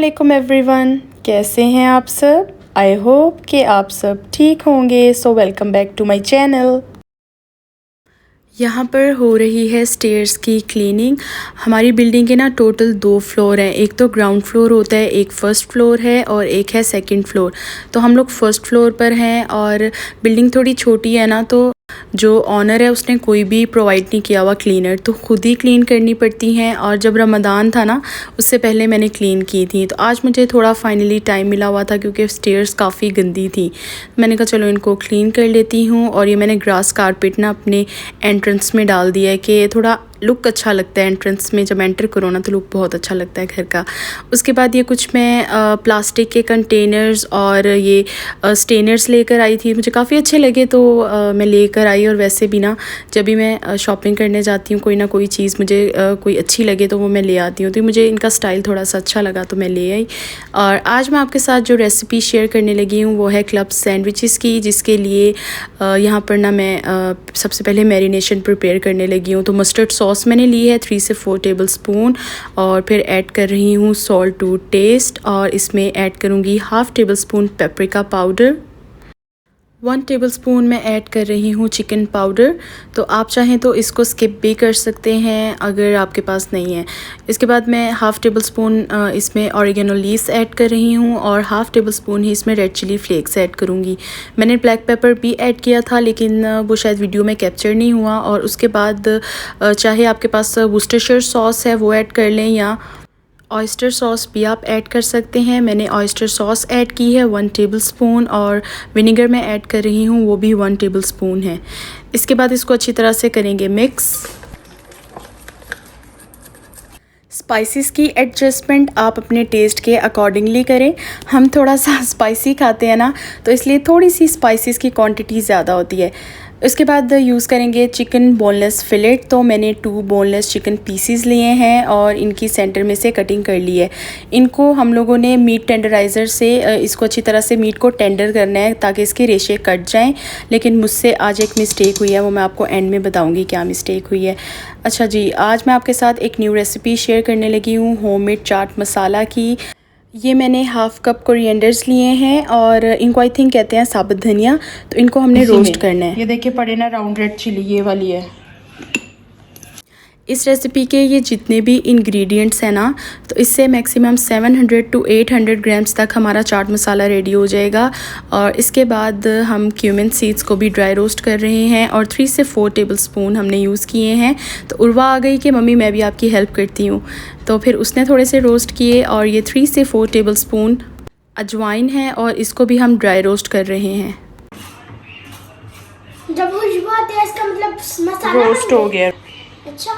अस्सलामुअलैकुम एवरीवन, कैसे हैं आप सब। आई होप कि आप सब ठीक होंगे। So welcome back to my channel. यहाँ पर हो रही है स्टेयर्स की क्लीनिंग। हमारी बिल्डिंग के ना टोटल 2 फ्लोर हैं। एक तो ग्राउंड फ्लोर होता है, एक फ़र्स्ट फ्लोर है और एक है सेकंड फ्लोर। तो हम लोग फ़र्स्ट फ्लोर पर हैं और बिल्डिंग थोड़ी छोटी है ना, तो जो ऑनर है उसने कोई भी प्रोवाइड नहीं किया हुआ क्लीनर, तो खुद ही क्लीन करनी पड़ती हैं। और जब रमज़ान था ना, उससे पहले मैंने क्लीन की थी। तो आज मुझे थोड़ा फाइनली टाइम मिला हुआ था क्योंकि स्टेयर्स काफ़ी गंदी थी। मैंने कहा चलो इनको क्लीन कर लेती हूँ। और ये मैंने ग्रास कारपेट ना अपने एंट्रेंस में डाल दिया है कि थोड़ा लुक अच्छा लगता है। एंट्रेंस में जब एंटर करो ना तो लुक बहुत अच्छा लगता है घर का। उसके बाद ये कुछ मैं प्लास्टिक के कंटेनर्स और ये स्टेनर्स लेकर आई थी। मुझे काफ़ी अच्छे लगे तो मैं लेकर आई। और वैसे भी ना जब भी मैं शॉपिंग करने जाती हूँ, कोई ना कोई चीज़ मुझे कोई अच्छी लगे तो वो मैं ले आती हूँ। तो मुझे इनका स्टाइल थोड़ा सा अच्छा लगा तो मैं ले आई। और आज मैं आपके साथ जो रेसिपी शेयर करने लगी हूँ वो है क्लब सैंडविचेस की, जिसके लिए यहाँ पर ना मैं सबसे पहले मैरिनेशन प्रिपेयर करने लगी हूँ। तो मस्टर्ड सॉस मैंने ली है 3 से 4 टेबलस्पून। और फिर ऐड कर रही हूँ सॉल्ट टू टेस्ट। और इसमें ऐड करूँगी half tablespoon paprika powder. 1 tablespoon मैं ऐड कर रही हूँ चिकन पाउडर। तो आप चाहें तो इसको स्किप भी कर सकते हैं अगर आपके पास नहीं है। इसके बाद मैं हाफ़ टेबलस्पून इसमें ऑरिगेनो लीव्स ऐड कर रही हूँ और हाफ़ टेबलस्पून ही इसमें रेड चिली फ्लेक्स ऐड करूँगी। मैंने ब्लैक पेपर भी ऐड किया था लेकिन वो शायद वीडियो में कैप्चर नहीं हुआ। और उसके बाद चाहे आपके पास वुस्टरशायर सॉस है वो ऐड कर लें या ऑयस्टर सॉस भी आप ऐड कर सकते हैं। मैंने ऑयस्टर सॉस ऐड की है 1 टेबलस्पून और विनेगर मैं ऐड कर रही हूँ वो भी 1 टेबलस्पून है। इसके बाद इसको अच्छी तरह से करेंगे मिक्स। स्पाइसेस की एडजस्टमेंट आप अपने टेस्ट के अकॉर्डिंगली करें। हम थोड़ा सा स्पाइसी खाते हैं ना, तो इसलिए थोड़ी सी स्पाइसेस की क्वांटिटी ज़्यादा होती है। उसके बाद यूज़ करेंगे चिकन बोनलेस फिलेट। तो मैंने 2 बोनलेस चिकन पीसीज लिए हैं और इनकी सेंटर में से कटिंग कर ली है। इनको हम लोगों ने मीट टेंडराइज़र से इसको अच्छी तरह से मीट को टेंडर करना है ताकि इसके रेशे कट जाएं। लेकिन मुझसे आज एक मिस्टेक हुई है, वो मैं आपको एंड में बताऊंगी क्या मिस्टेक हुई है। अच्छा जी, आज मैं आपके साथ एक न्यू रेसिपी शेयर करने लगी हूँ होममेड चाट मसाला की। ये मैंने हाफ़ कप कोरिएंडर्स लिए हैं और इनको आई थिंक कहते हैं साबुत धनिया। तो इनको हमने रोस्ट करना है। ये देखिए पड़े ना राउंड रेड चिली, ये वाली है। इस रेसिपी के ये जितने भी इंग्रेडिएंट्स हैं ना, तो इससे मैक्सिमम 700 टू 800 ग्राम्स तक हमारा चाट मसाला रेडी हो जाएगा। और इसके बाद हम क्यूमिन सीड्स को भी ड्राई रोस्ट कर रहे हैं और 3 से 4 टेबलस्पून हमने यूज़ किए हैं। तो उर्वा आ गई कि मम्मी मैं भी आपकी हेल्प करती हूँ, तो फिर उसने थोड़े से रोस्ट किए। और ये 3 से 4 टेबलस्पून अजवाइन है और इसको भी हम ड्राई रोस्ट कर रहे हैं। जब खुशबू आती है इसका मतलब मसाला रोस्ट हो गया। अच्छा,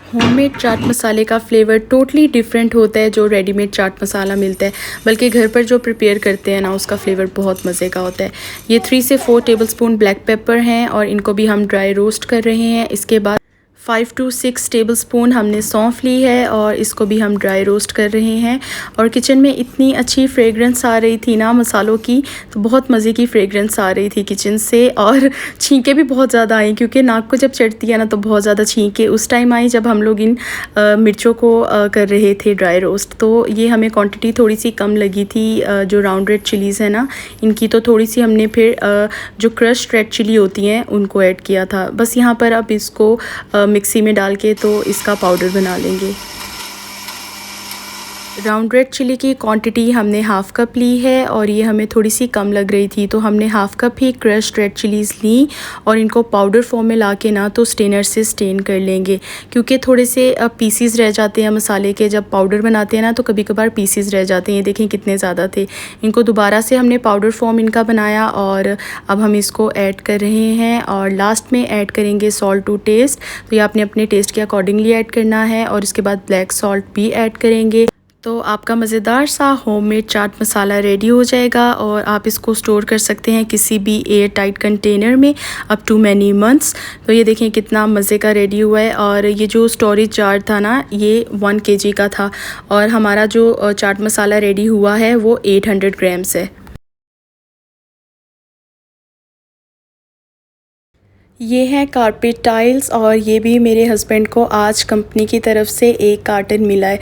होममेड चाट मसाले का फ्लेवर टोटली डिफरेंट होता है जो रेडीमेड चाट मसाला मिलता है, बल्कि घर पर जो प्रिपेयर करते हैं ना उसका फ्लेवर बहुत मज़े का होता है। ये 3 से 4 टेबलस्पून ब्लैक पेपर हैं और इनको भी हम ड्राई रोस्ट कर रहे हैं। इसके बाद 5 टू 6 टेबलस्पून हमने सौंफ ली है और इसको भी हम ड्राई रोस्ट कर रहे हैं। और किचन में इतनी अच्छी फ्रेगरेंस आ रही थी ना मसालों की, तो बहुत मज़े की फ्रेगरेंस आ रही थी किचन से। और छींके भी बहुत ज़्यादा आई क्योंकि नाक को जब चढ़ती है ना तो बहुत ज़्यादा छींके उस टाइम आई जब हम लोग इन मिर्चों को कर रहे थे ड्राई रोस्ट। तो ये हमें क्वांटिटी थोड़ी सी कम लगी थी। जो राउंड रेड चिलीज़ है ना इनकी, तो थोड़ी सी हमने फिर जो क्रश्ड रेड चिली होती हैं उनको ऐड किया था। बस यहाँ पर अब इसको मिक्सी में डाल के तो इसका पाउडर बना लेंगे। राउंड रेड चिली की क्वांटिटी हमने हाफ़ कप ली है और ये हमें थोड़ी सी कम लग रही थी, तो हमने हाफ़ कप ही क्रश्ड रेड चिलीज़ ली और इनको पाउडर फॉर्म में ला के ना तो स्टेनर से स्टेन कर लेंगे। क्योंकि थोड़े से पीसीज रह जाते हैं मसाले के, जब पाउडर बनाते हैं ना तो कभी कभार पीसीज रह जाते हैं। ये देखें कितने ज़्यादा थे। इनको दोबारा से हमने पाउडर फॉर्म इनका बनाया और अब हम इसको ऐड कर रहे हैं। और लास्ट में ऐड करेंगे सॉल्ट टू टेस्ट। तो ये आपने अपने टेस्ट के अकॉर्डिंगली ऐड करना है। और इसके बाद ब्लैक सॉल्ट भी ऐड करेंगे। तो आपका मज़ेदार सा होममेड चाट मसाला रेडी हो जाएगा और आप इसको स्टोर कर सकते हैं किसी भी एयर टाइट कंटेनर में अप टू मैनी मंथ्स। तो ये देखें कितना मज़े का रेडी हुआ है। और ये जो स्टोरेज जार था ना ये 1 kg का था और हमारा जो चाट मसाला रेडी हुआ है वो 800 ग्राम्स है। ये हैं कारपेट टाइल्स और ये भी मेरे हस्बैंड को आज कंपनी की तरफ से एक कार्टन मिला है।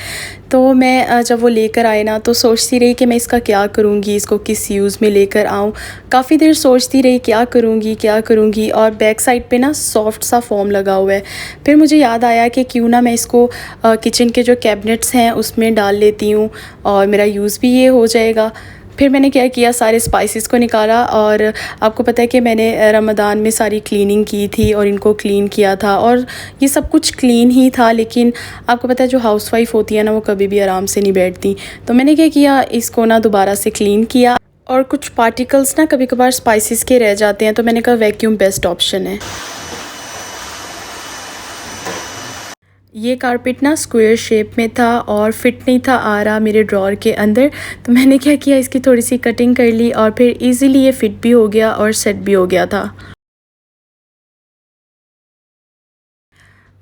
तो मैं जब वो लेकर आए ना तो सोचती रही कि मैं इसका क्या करूँगी, इसको किस यूज़ में लेकर आऊँ। काफ़ी देर सोचती रही क्या करूँगी और बैक साइड पे ना सॉफ्ट सा फोम लगा हुआ है। फिर मुझे याद आया कि क्यों ना मैं इसको किचन के जो कैबिनेट्स हैं उसमें डाल लेती हूँ और मेरा यूज़ भी ये हो जाएगा। फिर मैंने क्या किया, सारे स्पाइसेस को निकाला और आपको पता है कि मैंने रमज़ान में सारी क्लीनिंग की थी और इनको क्लीन किया था और ये सब कुछ क्लीन ही था। लेकिन आपको पता है जो हाउसवाइफ होती है ना वो कभी भी आराम से नहीं बैठती। तो मैंने क्या किया, इसको ना दोबारा से क्लीन किया और कुछ पार्टिकल्स ना कभी कभार स्पाइसेस के रह जाते हैं तो मैंने कहा वैक्यूम बेस्ट ऑप्शन है। ये कारपेट ना स्क्वायर शेप में था और फिट नहीं था आ रहा मेरे ड्रॉअर के अंदर। तो मैंने क्या किया, इसकी थोड़ी सी कटिंग कर ली और फिर इजीली ये फिट भी हो गया और सेट भी हो गया था।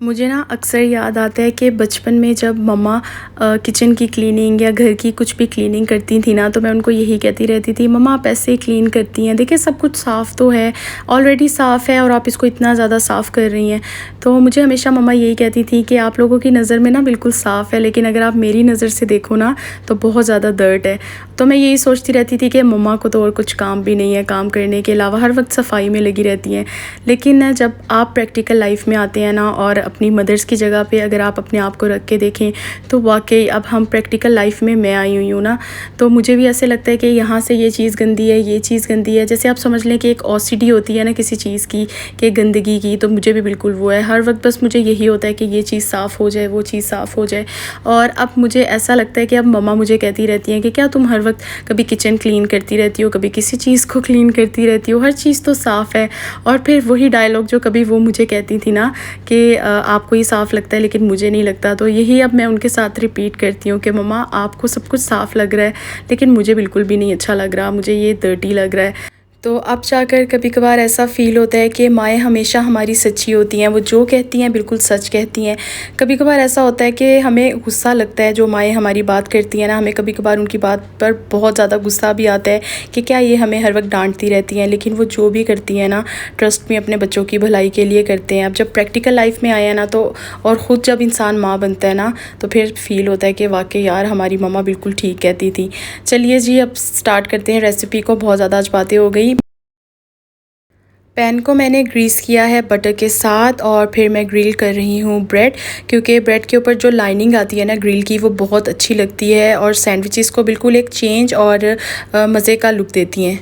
मुझे ना अक्सर याद आता है कि बचपन में जब मम्मा किचन की क्लीनिंग या घर की कुछ भी क्लीनिंग करती थी ना तो मैं उनको यही कहती रहती थी, मम्मा आप ऐसे क्लीन करती हैं, देखिए सब कुछ साफ़ तो है, ऑलरेडी साफ़ है और आप इसको इतना ज़्यादा साफ़ कर रही हैं। तो मुझे हमेशा मम्मा यही कहती थी कि आप लोगों की नज़र में ना बिल्कुल साफ़ है, लेकिन अगर आप मेरी नज़र से देखो ना तो बहुत ज़्यादा डर्ट है। तो मैं यही सोचती रहती थी कि मम्मा को तो और कुछ काम भी नहीं है, काम करने के अलावा हर वक्त सफाई में लगी रहती हैं। लेकिन जब आप प्रैक्टिकल लाइफ में आते हैं ना और अपनी मदर्स की जगह पे अगर आप अपने आप को रख के देखें तो वाकई अब हम प्रैक्टिकल लाइफ में मैं आई हुई हूँ ना, तो मुझे भी ऐसे लगता है कि यहाँ से ये चीज़ गंदी है, ये चीज़ गंदी है। जैसे आप समझ लें कि एक ओसीडी होती है ना किसी चीज़ की, कि गंदगी की, तो मुझे भी बिल्कुल वो है। हर वक्त बस मुझे यही होता है कि ये चीज़ साफ़ हो जाए, वो चीज़ साफ़ हो जाए। और अब मुझे ऐसा लगता है कि अब मम्मा मुझे कहती रहती हैं कि क्या तुम हर वक्त कभी किचन क्लीन करती रहती हो, कभी किसी चीज़ को क्लीन करती रहती हो, हर चीज़ तो साफ़ है। और फिर वही डायलॉग जो कभी वो मुझे कहती थी ना कि आपको ये साफ़ लगता है लेकिन मुझे नहीं लगता, तो यही अब मैं उनके साथ रिपीट करती हूँ कि मम्मा आपको सब कुछ साफ़ लग रहा है लेकिन मुझे बिल्कुल भी नहीं अच्छा लग रहा, मुझे ये डर्टी लग रहा है। तो अब जाकर कभी कभार ऐसा फ़ील होता है कि माएँ हमेशा हमारी सच्ची होती हैं, वो जो कहती हैं बिल्कुल सच कहती हैं। कभी कभार ऐसा होता है कि हमें गुस्सा लगता है जो माएँ हमारी बात करती हैं ना, हमें कभी कभार उनकी बात पर बहुत ज़्यादा गुस्सा भी आता है कि क्या ये हमें हर वक्त डांटती रहती हैं, लेकिन वो जो भी करती हैं ना ट्रस्ट में अपने बच्चों की भलाई के लिए करते हैं। अब जब प्रैक्टिकल लाइफ में आए हैं ना तो और ख़ुद जब इंसान माँ बनता है ना तो फिर फ़ील होता है कि वाकई यार हमारी मम्मा बिल्कुल ठीक कहती थी। चलिए जी अब स्टार्ट करते हैं रेसिपी को, बहुत ज़्यादा आज बातें हो गई। पैन को मैंने ग्रीस किया है बटर के साथ और फिर मैं ग्रिल कर रही हूँ ब्रेड, क्योंकि ब्रेड के ऊपर जो लाइनिंग आती है ना ग्रिल की वो बहुत अच्छी लगती है और सैंडविचेस को बिल्कुल एक चेंज और मज़े का लुक देती हैं।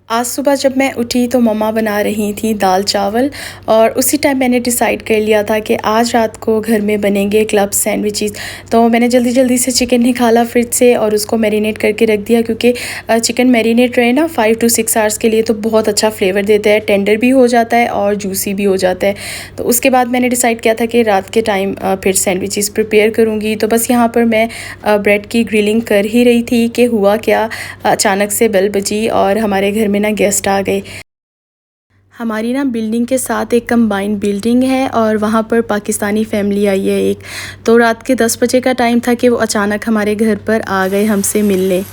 आज सुबह जब मैं उठी तो मम्मा बना रही थी दाल चावल और उसी टाइम मैंने डिसाइड कर लिया था कि आज रात को घर में बनेंगे क्लब सैंडविचेस। तो मैंने जल्दी जल्दी से चिकन निकाला फ्रिज से और उसको मैरिनेट करके रख दिया, क्योंकि चिकन मैरिनेट रहे ना 5 to 6 आवर्स के लिए तो बहुत अच्छा फ्लेवर देता है, टेंडर भी हो जाता है और जूसी भी हो जाता है। तो उसके बाद मैंने डिसाइड किया था कि रात के टाइम फिर सैंडविचेस प्रिपेयर करूँगी। तो बस यहाँ पर मैं ब्रेड की ग्रिलिंग कर ही रही थी कि हुआ क्या, अचानक से बेल बजी और हमारे घर में ना गेस्ट आ गए। हमारी ना बिल्डिंग के साथ एक कंबाइंड बिल्डिंग है और वहाँ पर पाकिस्तानी फैमिली आई है एक। तो रात के 10 बजे का टाइम था कि वो अचानक हमारे घर पर आ गए हमसे मिलने।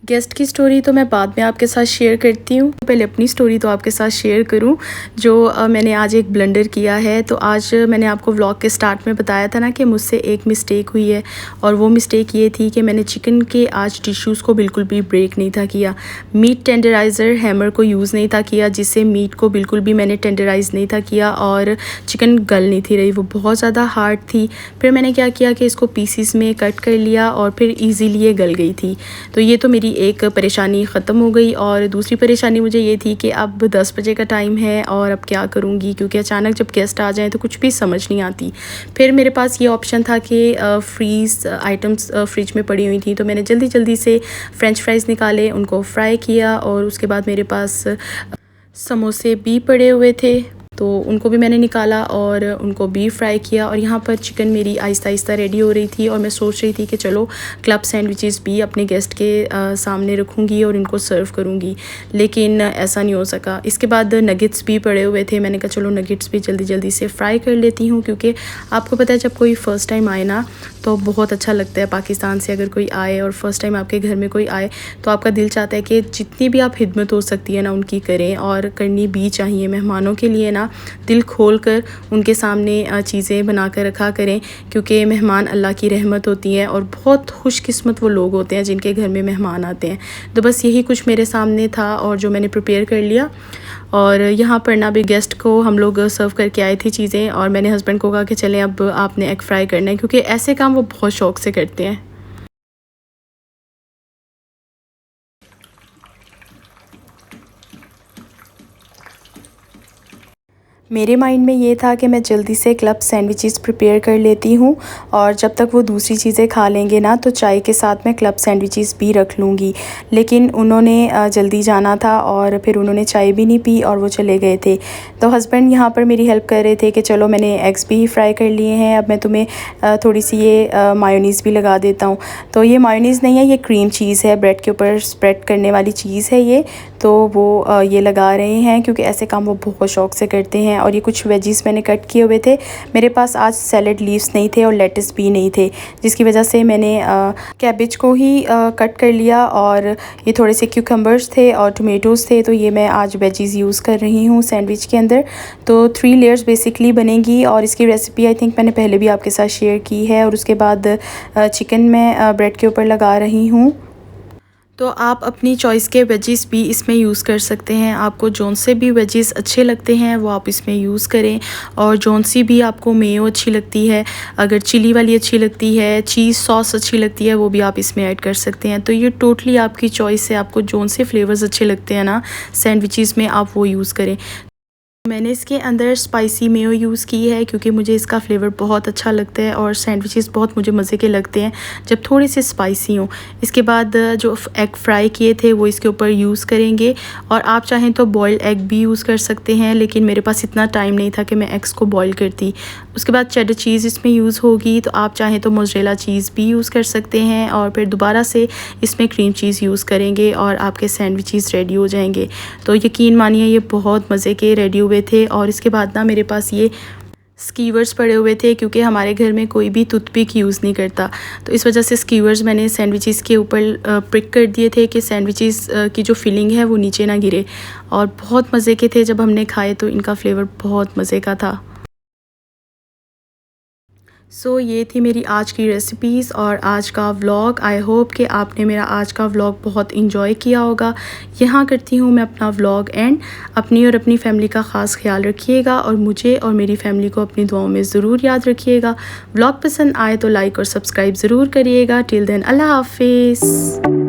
गेस्ट की स्टोरी तो मैं बाद में आपके साथ शेयर करती हूँ, पहले अपनी स्टोरी तो आपके साथ शेयर करूँ जो मैंने आज एक ब्लंडर किया है। तो आज मैंने आपको व्लॉग के स्टार्ट में बताया था ना कि मुझसे एक मिस्टेक हुई है और वो मिस्टेक ये थी कि मैंने चिकन के आज टिश्यूज़ को बिल्कुल भी ब्रेक नहीं था किया। मीट टेंडराइज़र हैमर को यूज़ नहीं था किया, जिससे मीट को बिल्कुल भी मैंने टेंडराइज़ नहीं था किया और चिकन गल नहीं थी रही, वो बहुत ज़्यादा हार्ड थी। फिर मैंने क्या किया कि इसको पीसीस में कट कर लिया और फिर ईज़िली ये गल गई थी। तो ये तो मेरी एक परेशानी ख़त्म हो गई। और दूसरी परेशानी मुझे ये थी कि अब 10 बजे का टाइम है और अब क्या करूँगी, क्योंकि अचानक जब गेस्ट आ जाएँ तो कुछ भी समझ नहीं आती। फिर मेरे पास ये ऑप्शन था कि फ्रीज़ आइटम्स फ्रिज में पड़ी हुई थी, तो मैंने जल्दी जल्दी से फ़्रेंच फ्राइज़ निकाले, उनको फ्राई किया और उसके बाद मेरे पास समोसे भी पड़े हुए थे। तो उनको भी मैंने निकाला और उनको भी फ्राई किया। और यहाँ पर चिकन मेरी आहिस्ता आहिस्ता रेडी हो रही थी और मैं सोच रही थी कि चलो क्लब सैंडविचेस भी अपने गेस्ट के सामने रखूँगी और इनको सर्व करूँगी, लेकिन ऐसा नहीं हो सका। इसके बाद नगेट्स भी पड़े हुए थे, मैंने कहा चलो नगेट्स भी जल्दी जल्दी से फ्राई कर लेती हूँ, क्योंकि आपको पता है जब कोई फ़र्स्ट टाइम आए ना तो बहुत अच्छा लगता है। पाकिस्तान से अगर कोई आए और फ़र्स्ट टाइम आपके घर में कोई आए तो आपका दिल चाहता है कि जितनी भी आप खिदमत हो सकती है ना उनकी करें, और करनी भी चाहिए। मेहमानों के लिए ना दिल खोल कर उनके सामने चीज़ें बना कर रखा करें, क्योंकि मेहमान अल्लाह की रहमत होती है और बहुत खुशकिस्मत वो लोग होते हैं जिनके घर में मेहमान आते हैं। तो बस यही कुछ मेरे सामने था और जो मैंने प्रिपेयर कर लिया। और यहाँ पर ना भी गेस्ट को हम लोग सर्व करके आए थे चीज़ें, और मैंने हस्बैंड को कहा कि चलें अब आपने एग फ्राई करना है, क्योंकि ऐसे काम वो बहुत शौक़ से करते हैं। मेरे माइंड में ये था कि मैं जल्दी से क्लब सैंडविचेस प्रिपेयर कर लेती हूँ, और जब तक वो दूसरी चीज़ें खा लेंगे ना तो चाय के साथ मैं क्लब सैंडविचेस भी रख लूँगी। लेकिन उन्होंने जल्दी जाना था और फिर उन्होंने चाय भी नहीं पी और वो चले गए थे। तो हस्बैंड यहाँ पर मेरी हेल्प कर रहे थे कि चलो मैंने एग्स भी फ्राई कर लिए हैं, अब मैं तुम्हें थोड़ी सी ये मायोनीज़ भी लगा देता हूँ। तो ये मायोनीज़ नहीं है, ये क्रीम चीज़ है, ब्रेड के ऊपर स्प्रेड करने वाली चीज़ है ये। तो वो ये लगा रहे हैं क्योंकि ऐसे काम वो बहुत शौक़ से करते हैं। और ये कुछ वेजिस मैंने कट किए हुए थे। मेरे पास आज सैलड लीव्स नहीं थे और लेट्स भी नहीं थे, जिसकी वजह से मैंने कैबेज को ही कट कर लिया। और ये थोड़े से क्यूकम्बर्स थे और टोमेटोज़ थे, तो ये मैं आज वेजिस यूज़ कर रही हूँ सैंडविच के अंदर। तो 3 लेयर्स बेसिकली बनेंगी, और इसकी रेसिपी आई थिंक मैंने पहले भी आपके साथ शेयर की है। और उसके बाद चिकन मैं ब्रेड के ऊपर लगा रही हूँ। तो आप अपनी चॉइस के वेजिस भी इसमें यूज़ कर सकते हैं। आपको जौन से भी वेजिस अच्छे लगते हैं वो आप इसमें यूज़ करें, और जौन सी भी आपको मेयो अच्छी लगती है, अगर चिली वाली अच्छी लगती है, चीज़ सॉस अच्छी लगती है, वो भी आप इसमें ऐड कर सकते हैं। तो ये टोटली आपकी चॉइस है, आपको जौन से फ्लेवर्स अच्छे लगते हैं ना सैंडविचेस में आप वो यूज़ करें। मैंने इसके अंदर स्पाइसी मेयो यूज़ की है क्योंकि मुझे इसका फ्लेवर बहुत अच्छा लगता है, और सैंडविचेस बहुत मुझे मज़े के लगते हैं जब थोड़े से स्पाइसी हों। इसके बाद जो एग फ्राई किए थे वो इसके ऊपर यूज़ करेंगे, और आप चाहें तो बॉइल्ड एग भी यूज़ कर सकते हैं, लेकिन मेरे पास इतना टाइम नहीं था कि मैं एग्स को बॉईल करती। उसके बाद चेडर चीज़ इसमें यूज़ होगी, तो आप चाहें तो मोज़रेला चीज़ भी यूज़ कर सकते हैं, और फिर दोबारा से इसमें क्रीम चीज़ यूज़ करेंगे और आपके सैंडविचेस रेडी हो जाएंगे। तो यकीन मानिए ये बहुत मज़े के रेडी हुए थे। और इसके बाद ना मेरे पास ये स्कीवर्स पड़े हुए थे, क्योंकि हमारे घर में कोई भी टूथपिक यूज़ नहीं करता, तो इस वजह से स्कीवर्स मैंने सैंडविचेस के ऊपर प्रिक कर दिए थे कि सैंडविचेस की जो फिलिंग है वो नीचे ना गिरे। और बहुत मज़े के थे, जब हमने खाए तो इनका फ्लेवर बहुत मज़े का था। सो ये थी मेरी आज की रेसिपीज़ और आज का व्लॉग। आई होप कि आपने मेरा आज का व्लॉग बहुत इंजॉय किया होगा। यहाँ करती हूँ मैं अपना व्लॉग एंड। अपनी और अपनी फैमिली का ख़ास ख्याल रखिएगा, और मुझे और मेरी फैमिली को अपनी दुआओं में ज़रूर याद रखिएगा। व्लॉग पसंद आए तो लाइक और सब्सक्राइब ज़रूर करिएगा। टिल देन अल्लाह हाफिज़।